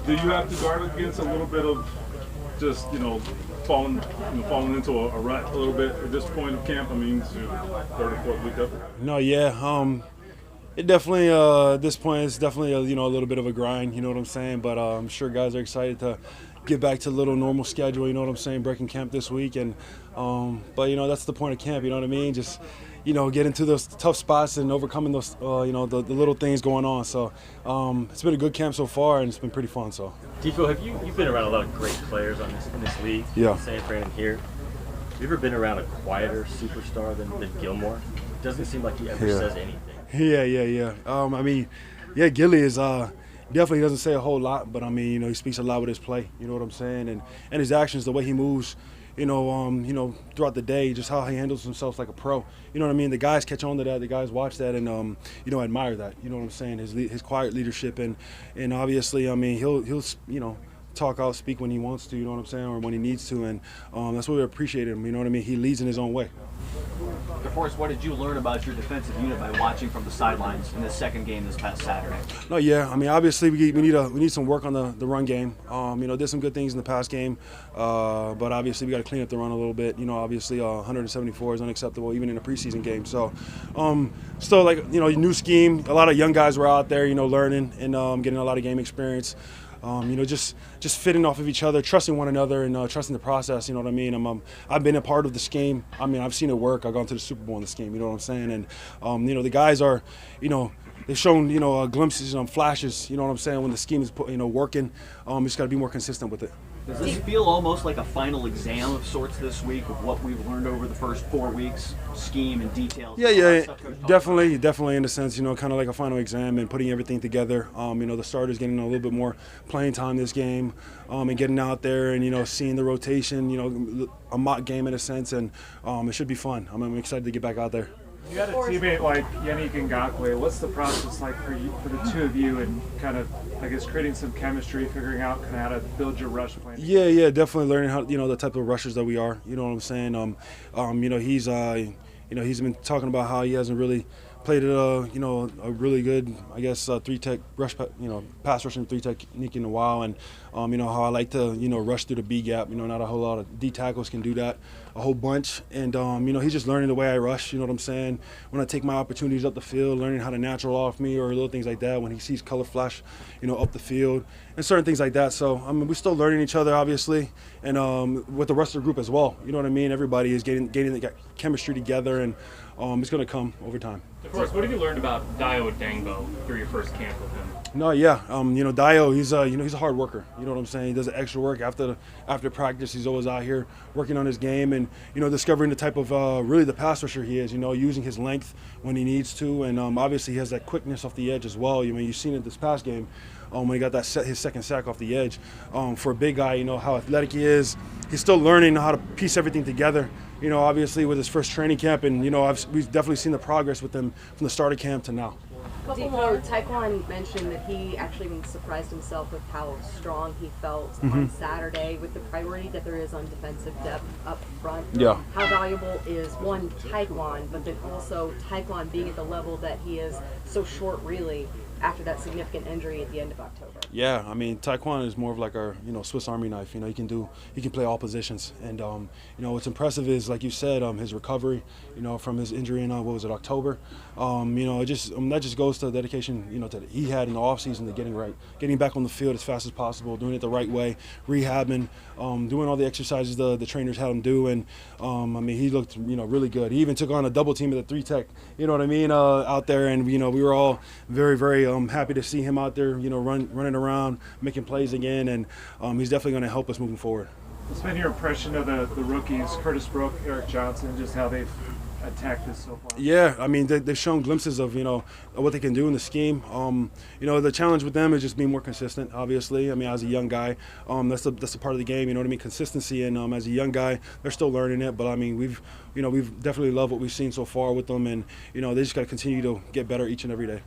Do you have to guard against a little bit of just falling into a rut a little bit at this point of camp? I mean, it's your third or fourth week up. No, yeah. It definitely at this point it's definitely a little bit of a grind. You know what I'm saying? But I'm sure guys are excited to get back to a little normal schedule. You know what I'm saying? Breaking camp this week, and but that's the point of camp. You know what I mean? Just get into those tough spots and overcoming those the little things going on. So it's been a good camp so far, and it's been pretty fun. So. Defo, you've been around a lot of great players in this league. Yeah. San Fran and here. Have you ever been around a quieter superstar than Gilmore? It doesn't seem like he ever says anything. Yeah. I mean, Gilly is definitely doesn't say a whole lot, but I mean, he speaks a lot with his play. You know what I'm saying, and his actions, the way he moves. Throughout the day, just how he handles himself like a pro. You know what I mean? The guys catch on to that. The guys watch that and admire that. You know what I'm saying? His quiet leadership and obviously, I mean, he'll talk out, speak when he wants to. You know what I'm saying, or when he needs to, and that's what we appreciate him. You know what I mean? He leads in his own way. DeForest, what did you learn about your defensive unit by watching from the sidelines in the second game this past Saturday? No, yeah. I mean, obviously we need some work on the run game. Did some good things in the past game, but obviously we got to clean up the run a little bit. Obviously 174 is unacceptable even in a preseason game. So, still new scheme. A lot of young guys were out there, learning and getting a lot of game experience. Just fitting off of each other, trusting one another, and trusting the process. You know what I mean? I've been a part of the scheme. I mean, I've seen it work. I've gone to the Super Bowl in the scheme. You know what I'm saying? And the guys are, they've shown glimpses and flashes. You know what I'm saying? When the scheme is working, you just got to be more consistent with it. Does this feel almost like a final exam of sorts this week of what we've learned over the first 4 weeks, scheme and details? Yeah, definitely in a sense, kind of like a final exam and putting everything together. The starters getting a little bit more playing time this game, and getting out there and seeing the rotation, a mock game in a sense, and it should be fun. I'm excited to get back out there. You got a teammate like Yannick Ngakoue. What's the process like for the two of you, and kind of, I guess, creating some chemistry, figuring out kind of how to build your rush plan? Yeah, definitely learning how the type of rushers that we are. You know what I'm saying? He's been talking about how he hasn't really played a really good, I guess, three-tech rush, pass rushing three technique in a while, and how I like to rush through the B gap. Not a whole lot of D tackles can do that a whole bunch, and he's just learning the way I rush. You know what I'm saying? When I take my opportunities up the field, learning how to natural off me or little things like that. When he sees color flash, up the field and certain things like that. So we're still learning each other, obviously, and with the rest of the group as well. You know what I mean? Everybody is getting the chemistry together, and it's going to come over time. DeForest, what have you learned about Dio Dangbo through your first camp with him? No, yeah, Dio, he's a hard worker. You know what I'm saying? He does the extra work after practice. He's always out here working on his game and discovering the type of really the pass rusher he is. Using his length when he needs to, and obviously he has that quickness off the edge as well. You've seen it this past game when he got his second sack off the edge. For a big guy, how athletic he is. He's still learning how to piece everything together. Obviously with his first training camp, and we've definitely seen the progress with him from the start of camp to now. Taekwon mentioned that he actually even surprised himself with how strong he felt on Saturday with the priority that there is on defensive depth up front. Yeah. How valuable is, one, Taekwon, but then also Taekwon being at the level that he is so short, really, after that significant injury at the end of October? Yeah, I mean, Taekwon is more of like our, Swiss Army knife. He can play all positions, and what's impressive is, like you said, his recovery, from his injury in October. That just goes to the dedication, that he had in the offseason to getting back on the field as fast as possible, doing it the right way, rehabbing, doing all the exercises the trainers had him do, and he looked, really good. He even took on a double team at the 3-tech, out there, and we were all very, very happy to see him out there, running around, making plays again, and he's definitely going to help us moving forward. What's been your impression of the rookies, Curtis Brooke, Eric Johnson, just how they've attacked this so far? Yeah, I mean, they've shown glimpses of, what they can do in the scheme. The challenge with them is just being more consistent, obviously. I mean, as a young guy, that's a part of the game, consistency, and as a young guy, they're still learning it, but I mean, we've definitely loved what we've seen so far with them, and, they just got to continue to get better each and every day.